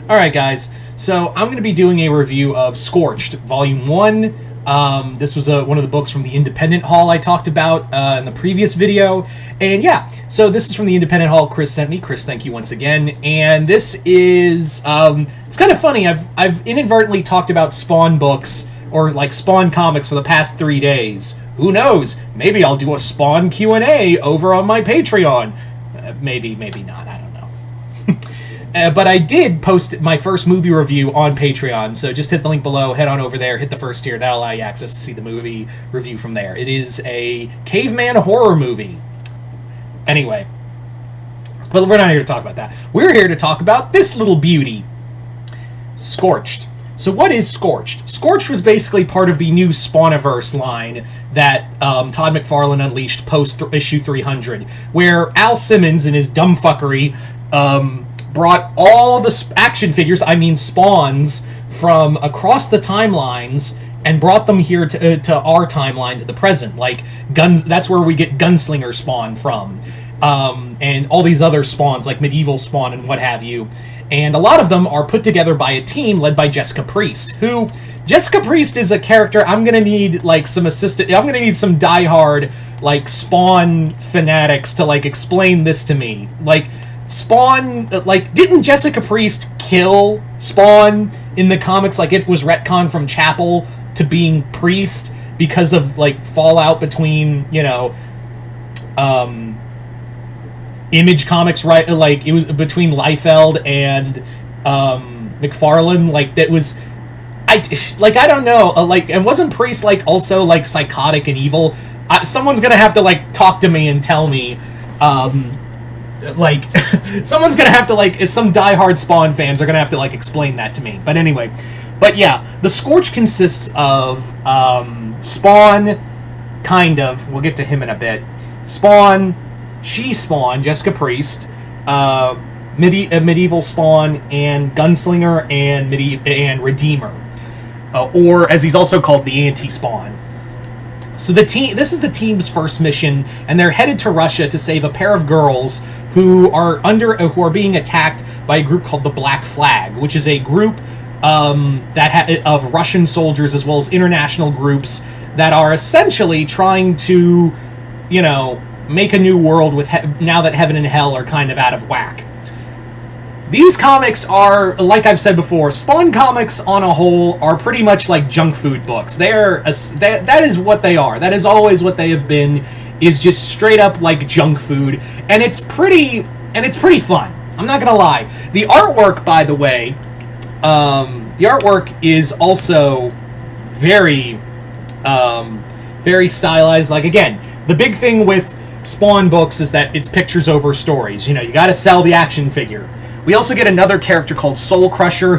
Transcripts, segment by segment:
Alright guys, so I'm going to be doing a review of Scorched, Volume 1. This was one of the books from the Independent Hall I talked about in the previous video. And yeah, so this is from the Independent Hall Chris sent me. Chris, thank you once again. And this is, it's kind of funny, I've inadvertently talked about Spawn books, or like Spawn comics for the past 3 days. Who knows? Maybe I'll do a Spawn Q&A over on my Patreon. Maybe not, I don't know. But I did post my first movie review on Patreon, so just hit the link below, head on over there, hit the first tier, that'll allow you access to see the movie review from there. It is a caveman horror movie. Anyway, but we're not here to talk about that. We're here to talk about this little beauty, Scorched. So what is Scorched? Scorched was basically part of the new Spawniverse line that Todd McFarlane unleashed post-issue 300, where Al Simmons, in his dumb fuckery, brought all the action figures, I mean spawns, from across the timelines and brought them here to our timeline, to the present. Like, guns, that's where we get Gunslinger Spawn from. And all these other spawns, like Medieval Spawn and what have you. And a lot of them are put together by a team led by Jessica Priest, who... Jessica Priest is a character I'm gonna need, like, some assistant... I'm gonna need some diehard, like, Spawn fanatics to, like, explain this to me. Like... Spawn, like, didn't Jessica Priest kill Spawn in the comics? Like, it was retconned from Chapel to being Priest because of, like, fallout between, you know, Image Comics, right? Like, it was between Liefeld and, McFarlane. Like, that was, I don't know, like, and wasn't Priest, like, also, like, psychotic and evil? Someone's gonna have to, like, talk to me and tell me, like, someone's gonna have to, like, some diehard Spawn fans are gonna have to, like, explain that to me. But anyway, but yeah, the Scorch consists of, Spawn, kind of, we'll get to him in a bit, Spawn, She-Spawn, Jessica Priest, Medieval Spawn, and Gunslinger, and Redeemer. Or, as he's also called, the Anti-Spawn. So this is the team's first mission, and they're headed to Russia to save a pair of girls who are being attacked by a group called the Black Flag, which is a group of Russian soldiers as well as international groups that are essentially trying to, you know, make a new world with now that heaven and hell are kind of out of whack. These comics are, like I've said before, Spawn comics on a whole are pretty much like junk food books. That is what they are. That is always what they have been, is just straight up like junk food. And it's pretty fun. I'm not gonna lie. The artwork, by the way, the artwork is also very, very stylized. Like, again, the big thing with Spawn books is that it's pictures over stories. You know, you gotta sell the action figure. We also get another character called Soul Crusher,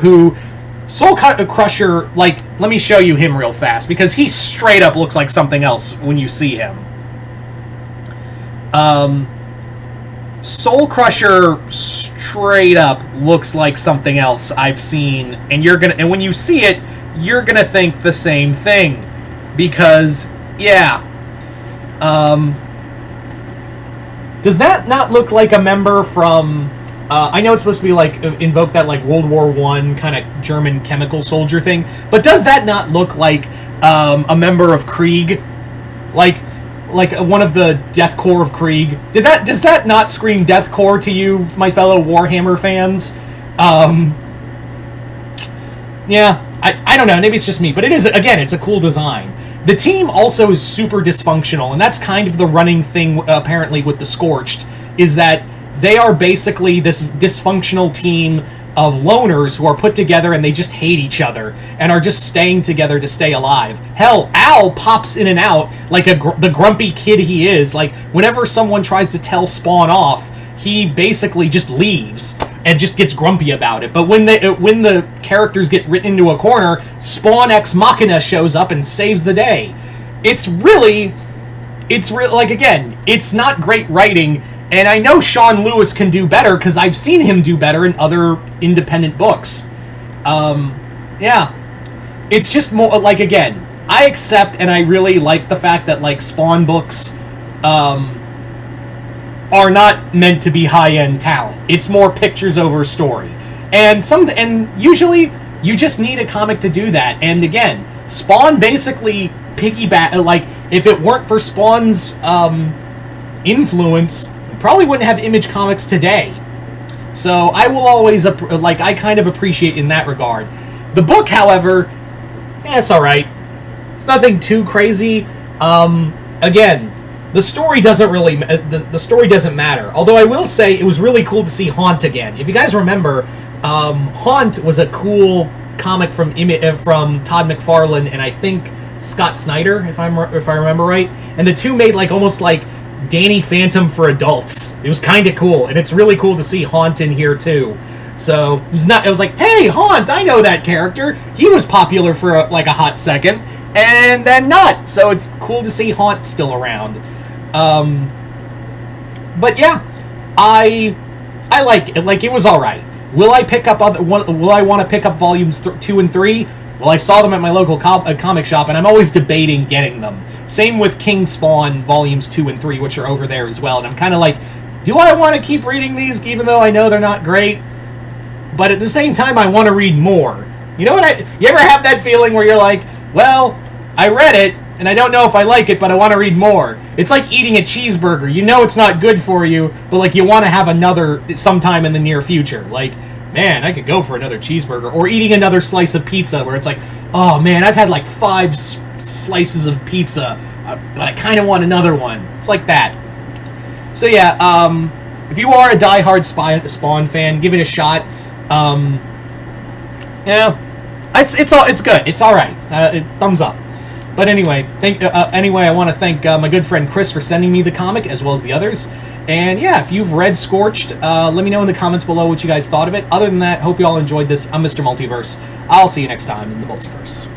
like, let me show you him real fast, because he straight up looks like something else when you see him. Soul Crusher straight up looks like something else I've seen, and when you see it, you're gonna think the same thing, because, yeah, does that not look like a member from... I know it's supposed to be, like, invoke that, like, World War I kind of German chemical soldier thing, but does that not look like a member of Krieg? Like one of the Death Corps of Krieg? Does that not scream Death Corps to you, my fellow Warhammer fans? Yeah, I don't know, maybe it's just me, but it is, again, it's a cool design. The team also is super dysfunctional, and that's kind of the running thing, apparently, with the Scorched, is that they are basically this dysfunctional team of loners who are put together and they just hate each other and are just staying together to stay alive. Hell, Al pops in and out like the grumpy kid he is. Like, whenever someone tries to tell Spawn off, he basically just leaves and just gets grumpy about it. But when the characters get written into a corner, Spawn Ex Machina shows up and saves the day. It's really, like, again, it's not great writing. And I know Sean Lewis can do better, because I've seen him do better in other independent books. Yeah. It's just more, like, again, I accept and I really like the fact that, like, Spawn books, are not meant to be high-end talent. It's more pictures over story. And usually you just need a comic to do that. And again, Spawn basically piggyback, like, if it weren't for Spawn's influence, we probably wouldn't have Image Comics today. So I will always, I kind of appreciate in that regard. The book, however, it's alright. It's nothing too crazy. Again, the story doesn't really, the story doesn't matter. Although I will say, it was really cool to see Haunt again. If you guys remember, Haunt was a cool comic from Todd McFarlane and I think Scott Snyder, if I remember right. And the two made like almost like Danny Phantom for adults. It was kind of cool, and it's really cool to see Haunt in here too. So it was like, hey, Haunt, I know that character. He was popular for a hot second, and then not. So it's cool to see Haunt still around. But yeah, I like it. Like, it was all right. Will I pick up Will I want to pick up volumes 2 and 3? Well, I saw them at my local comic shop, and I'm always debating getting them. Same with King Spawn volumes 2 and 3, which are over there as well. And I'm kind of like, do I want to keep reading these, even though I know they're not great? But at the same time, I want to read more. You know what? You ever have that feeling where you're like, well, I read it, and I don't know if I like it, but I want to read more. It's like eating a cheeseburger. You know it's not good for you, but like you want to have another sometime in the near future. Like, man, I could go for another cheeseburger. Or eating another slice of pizza where it's like, oh man, I've had like 5 slices of pizza, but I kind of want another one. It's like that. So yeah, if you are a diehard Spawn fan, give it a shot. Yeah, it's good. It's all right. Thumbs up. But anyway, I want to thank my good friend Chris for sending me the comic, as well as the others. And yeah, if you've read Scorched, let me know in the comments below what you guys thought of it. Other than that, hope you all enjoyed this. I'm Mr. Multiverse. I'll see you next time in the Multiverse.